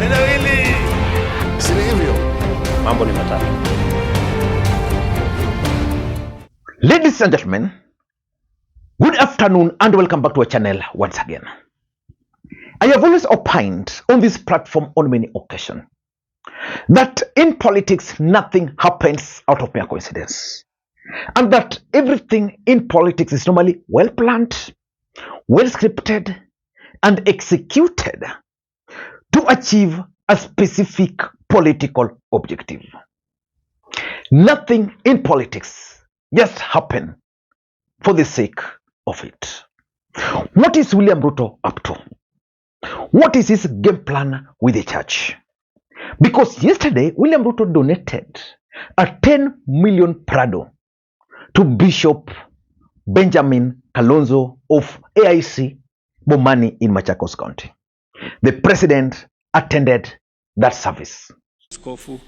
Neno hili si hivyo. Mambo ni matatu. Ladies and gentlemen, good afternoon and welcome back to our channel once again. I have always opined on this platform on many occasions that in politics nothing happens out of mere coincidence, and that everything in politics is normally well planned, well scripted and executed to achieve a specific political objective. Nothing in politics just happen for the sake of it. What is William Ruto up to? What is his game plan with the church? Because yesterday William Ruto donated a 10 million Prado to Bishop Benjamin Kalonzo of AIC Bomani in Machakos County. The president attended that service. Askofu,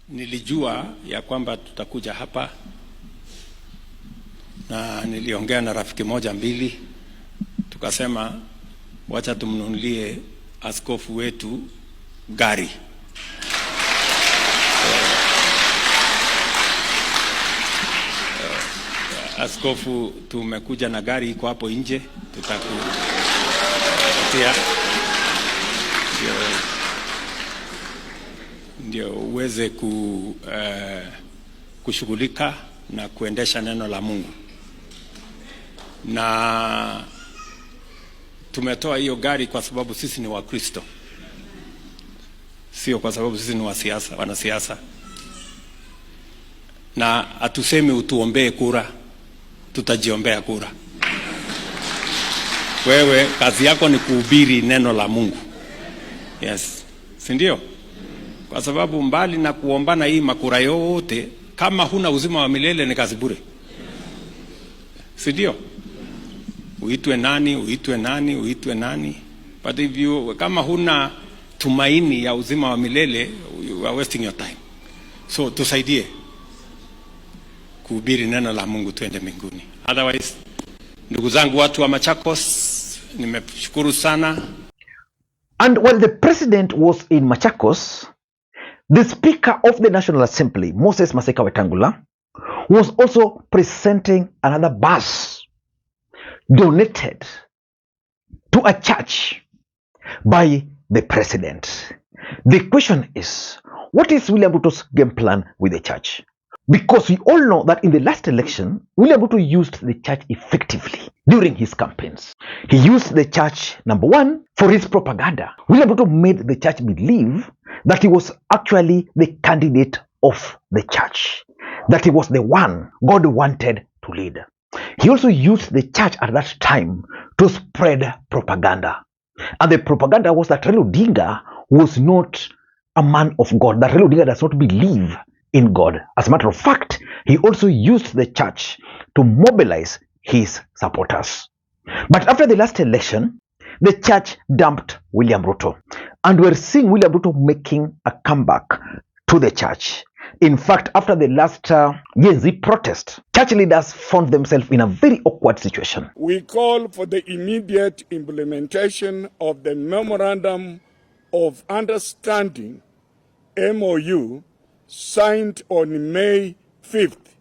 nilijua ya kwamba tutakuja hapa na niliongea na rafiki moja mbili, tukasema wacha tumnunulie askofu wetu gari. Askofu, tumekuja na gari iko hapo nje, tutakupatia ndio uweze kushughulika na kuendesha neno la Mungu. Na tumetoa hiyo gari kwa sababu sisi ni Wakristo, sio kwa sababu sisi ni wanasiasa. Na hatusemi utuombee kura, tutajiombea kura. Wewe kazi yako ni kuhubiri neno la Mungu. Yes, si ndio? Kwa sababu mbali na kuombana hii makura yote, kama huna uzima wa milele ni kazi bure. Si ndio? Uitwe nani. But if you, kama huna tumaini ya uzima wa milele, you are wasting your time. So tusaidie kuhubiri neno la Mungu, tuende mbinguni. Otherwise, ndugu zangu watu wa Machakos, nimeshukuru sana. And while the president was in Machakos, the Speaker of the National Assembly, Moses Masika Wetangula, was also presenting another bus donated to a church by the president. The question is, what is William Ruto's game plan with the church? Because we all know that in the last election, William Ruto used the church effectively during his campaigns. He used the church, number one, for his propaganda. William Ruto made the church believe that he was actually the candidate of the church, that he was the one God wanted to lead. He also used the church at that time to spread propaganda. And the propaganda was that Raila Odinga was not a man of God, that Raila Odinga does not believe in God. As a matter of fact, he also used the church to mobilize his supporters. But after the last election, the church dumped William Ruto. And we're seeing William Ruto making a comeback to the church. In fact, after the last Gen Z protest, church leaders found themselves in a very awkward situation. We call for the immediate implementation of the Memorandum of Understanding, MOU, signed on May 5th,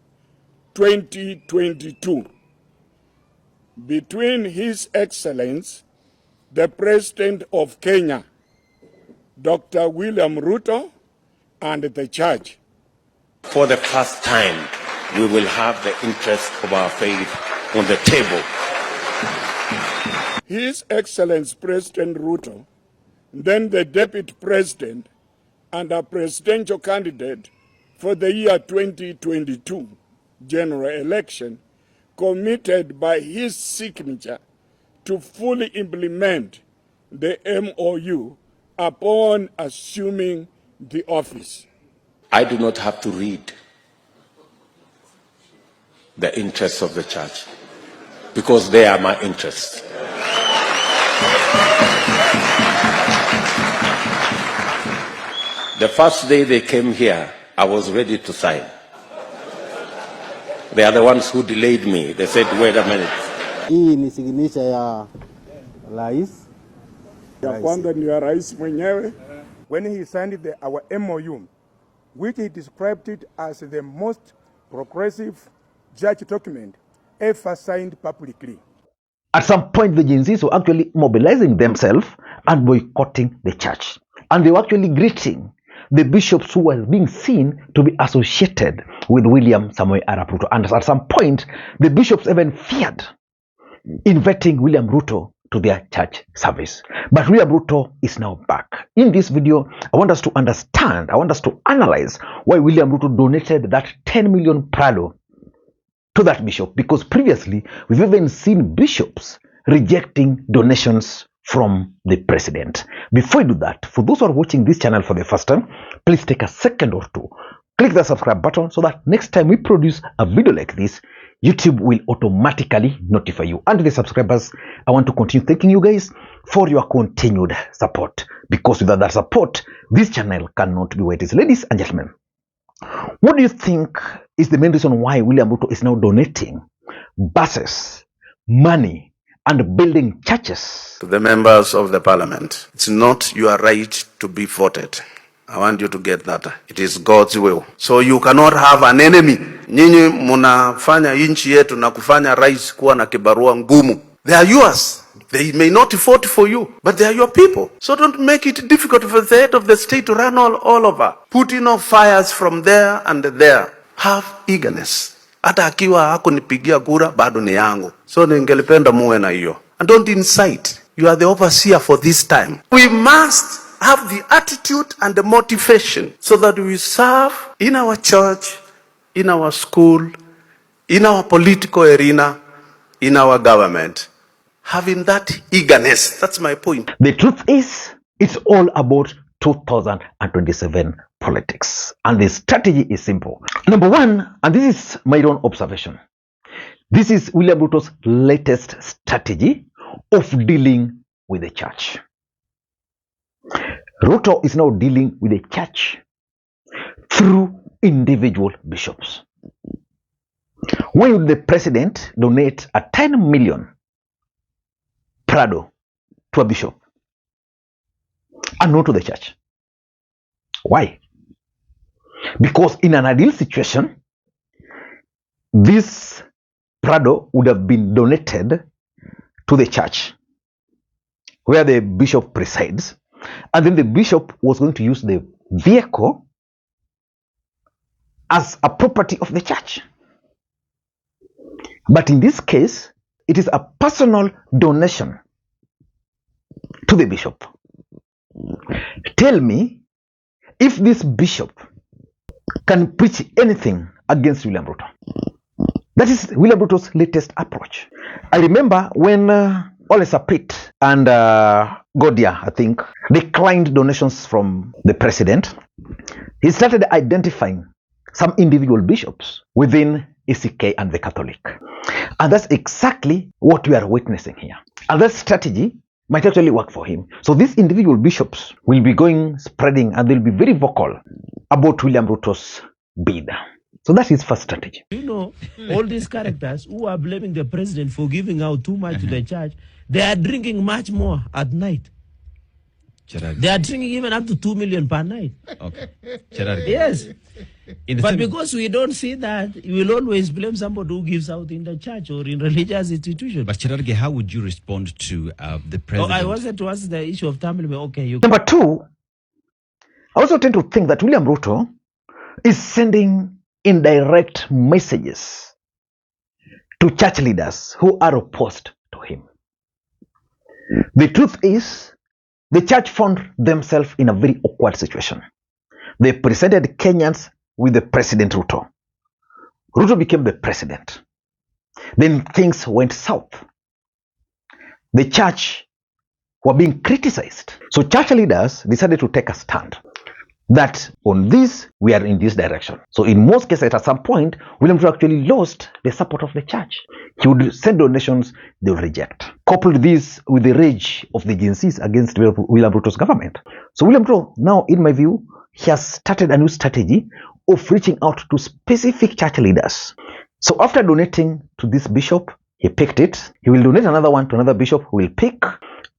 2022, between His Excellency, the President of Kenya, Dr. William Ruto, and the church. For the first time, we will have the interest of our faith on the table. His Excellency President Ruto, then the Deputy President and a presidential candidate for the year 2022 general election, committed by his signature to fully implement the MOU upon assuming the office. I do not have to read the interests of the church because they are my interests. The first day they came here, I was ready to sign. They are the ones who delayed me. They said, wait a minute. Hii ni signature ya rais. Ya kwanza ni ya rais mwenyewe. When he signed our MOU, which he described it as the most progressive judge document ever signed publicly. At some point, the Gen Zs were actually mobilizing themselves and boycotting the church. And they were actually greeting the bishops who were being seen to be associated with William Samoei Arap Ruto. And at some point, the bishops even feared inviting William Ruto to their church service. But William Ruto is now back. In this video, I want us to understand, I want us to analyze why William Ruto donated that 10 million Prado to that bishop, because previously we've even seen bishops rejecting donations from the president. Before I do that, for those who are watching this channel for the first time, please take a second or two, click the subscribe button so that next time we produce a video like this, YouTube will automatically notify you. And the subscribers, I want to continue thanking you guys for your continued support, because without that support, this channel cannot be where it is. Ladies and gentlemen, what do you think is the main reason why William Ruto is now donating buses, money, and building churches? To the members of the parliament, it's not your right to be voted. I want you to get that. It is God's will. So you cannot have an enemy. Nyinyi munafanya inchi yetu na kufanya rais kuwa na kibarua ngumu. They are yours. They may not vote for you, but they are your people. So don't make it difficult for the head of the state to run all over. Putting off fires from there and there. Have eagerness. Hata akiwa hakunipigia kura bado ni yangu. So ningelipenda muwe na hiyo. And don't incite. You are the overseer for this time. We must have the attitude and the motivation so that we serve in our church, in our school, in our political arena, in our government. Having that eagerness. That's my point. The truth is, it's all about 2027 politics. And the strategy is simple. Number one, and this is my own observation, this is William Ruto's latest strategy of dealing with the church. Ruto is now dealing with the church through individual bishops. Why would the president donate a 10 million Prado to a bishop and not to the church? Why? Because in an ideal situation, this Prado would have been donated to the church where the bishop presides, and then the bishop was going to use the vehicle as a property of the church. But in this case, it is a personal donation to the bishop. Tell me if this bishop can preach anything against William Ruto. That is William Ruto's latest approach. I remember when Ole Sapit and Godia, I think, declined donations from the president, he started identifying some individual bishops within ACK and the Catholic. And that's exactly what we are witnessing here. And that strategy might actually work for him. So these individual bishops will be going, spreading, and they'll be very vocal about William Ruto's bid. So that's his first strategy. You know, all these characters who are blaming the president for giving out too much to the church, they are drinking much more at night. They are drinking even up to 2 million per night. Okay. Yes. But because we don't see that, you will always blame somebody who gives out in the church or in religious institutions. But Cherargei, how would you respond to the president? I wanted to ask the issue of Tamil. Okay, you. Number two, I also tend to think that William Ruto is sending indirect messages to church leaders who are opposed to him. The truth is, the church found themselves in a very awkward situation. They presented Kenyans with the President Ruto. Ruto became the president. Then things went south. The church were being criticized. So church leaders decided to take a stand that on this, we are in this direction. So in most cases, at some point, William Ruto actually lost the support of the church. He would send donations, they would reject. Coupled this with the rage of the Gen Zs against William Ruto's government. So William Ruto, now in my view, he has started a new strategy of reaching out to specific church leaders. So after donating to this bishop, He picked it. He will donate another one to another bishop who will pick.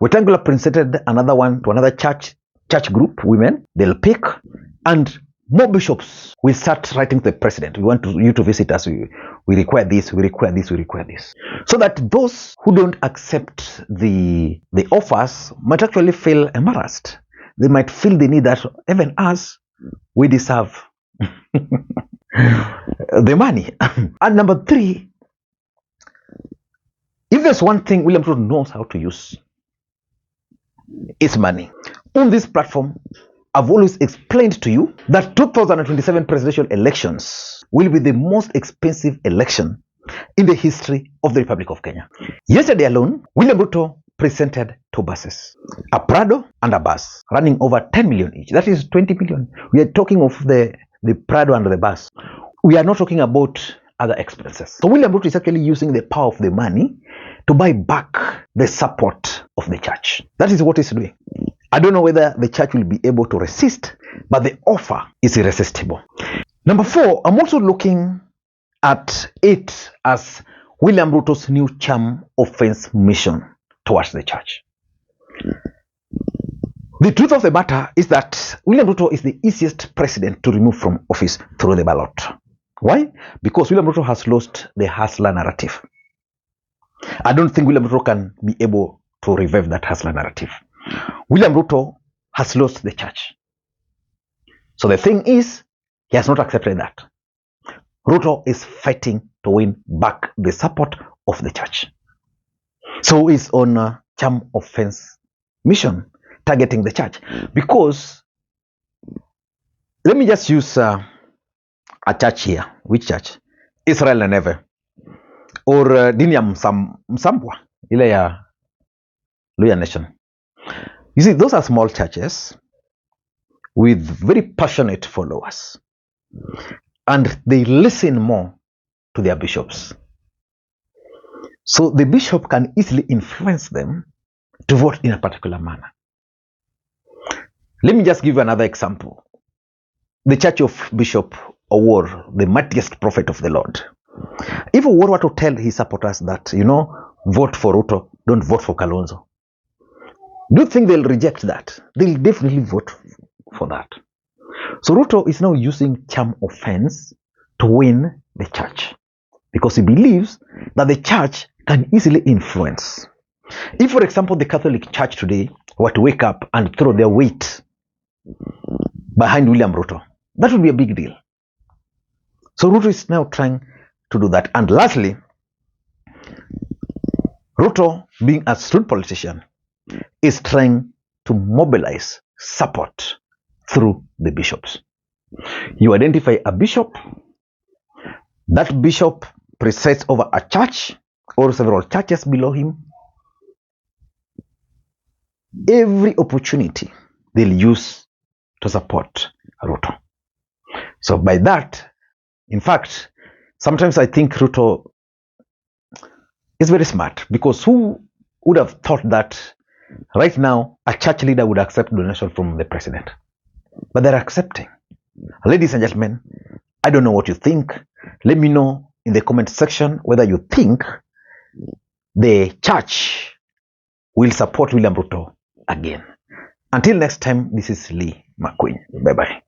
Wetangula presented another one to another church group, women. They'll pick. And more bishops will start writing to the president. We want you to visit us. We require this, we require this, we require this. So that those who don't accept the offers might actually feel embarrassed. They might feel the need that even us, we deserve the money. And number 3, if there's one thing William Ruto knows how to use, it's money. On this platform, I've always explained to you that 2027 presidential elections will be the most expensive election in the history of the Republic of Kenya. Yesterday alone, William Ruto presented 2 buses, a Prado and a bus, running over 10 million each. That is 20 million. We are talking of the Prado and the bus. We are not talking about other expenses. So William Ruto is actually using the power of the money to buy back the support of the church. That is what he's doing. I don't know whether the church will be able to resist, but the offer is irresistible. Number 4, I'm also looking at it as William Ruto's new charm offense mission towards the church. The truth of the matter is that William Ruto is the easiest president to remove from office through the ballot. Why? Because William Ruto has lost the hustler narrative. I don't think William Ruto can be able to revive that hustler narrative. William Ruto has lost the church. So the thing is, he has not accepted that. Ruto is fighting to win back the support of the church. So he's on a charm offense mission, targeting the church. Because, let me just use a church here. Which church? Israel Neneve. Or dini ya Msambwa, ile ya Luya Nation. You see, those are small churches with very passionate followers. And they listen more to their bishops. So the bishop can easily influence them to vote in a particular manner. Let me just give you another example. The church of Bishop Owor, the mightiest prophet of the Lord. If Owor were to tell his supporters that, vote for Ruto, don't vote for Kalonzo, do you think they'll reject that? They'll definitely vote for that. So Ruto is now using charm offense to win the church, because he believes that the church can easily influence. If, for example, the Catholic Church today were to wake up and throw their weight behind William Ruto, that would be a big deal. So Ruto is now trying to do that. And lastly, Ruto, being a shrewd politician, is trying to mobilize support through the bishops. You identify a bishop, that bishop presides over a church or several churches below him. Every opportunity they'll use to support Ruto. So by that, in fact, sometimes I think Ruto is very smart, because who would have thought that right now a church leader would accept donation from the president? But they're accepting. Ladies and gentlemen, I don't know what you think. Let me know in the comment section whether you think the church will support William Ruto again. Until next time, this is Lee Makwiny. Bye-bye.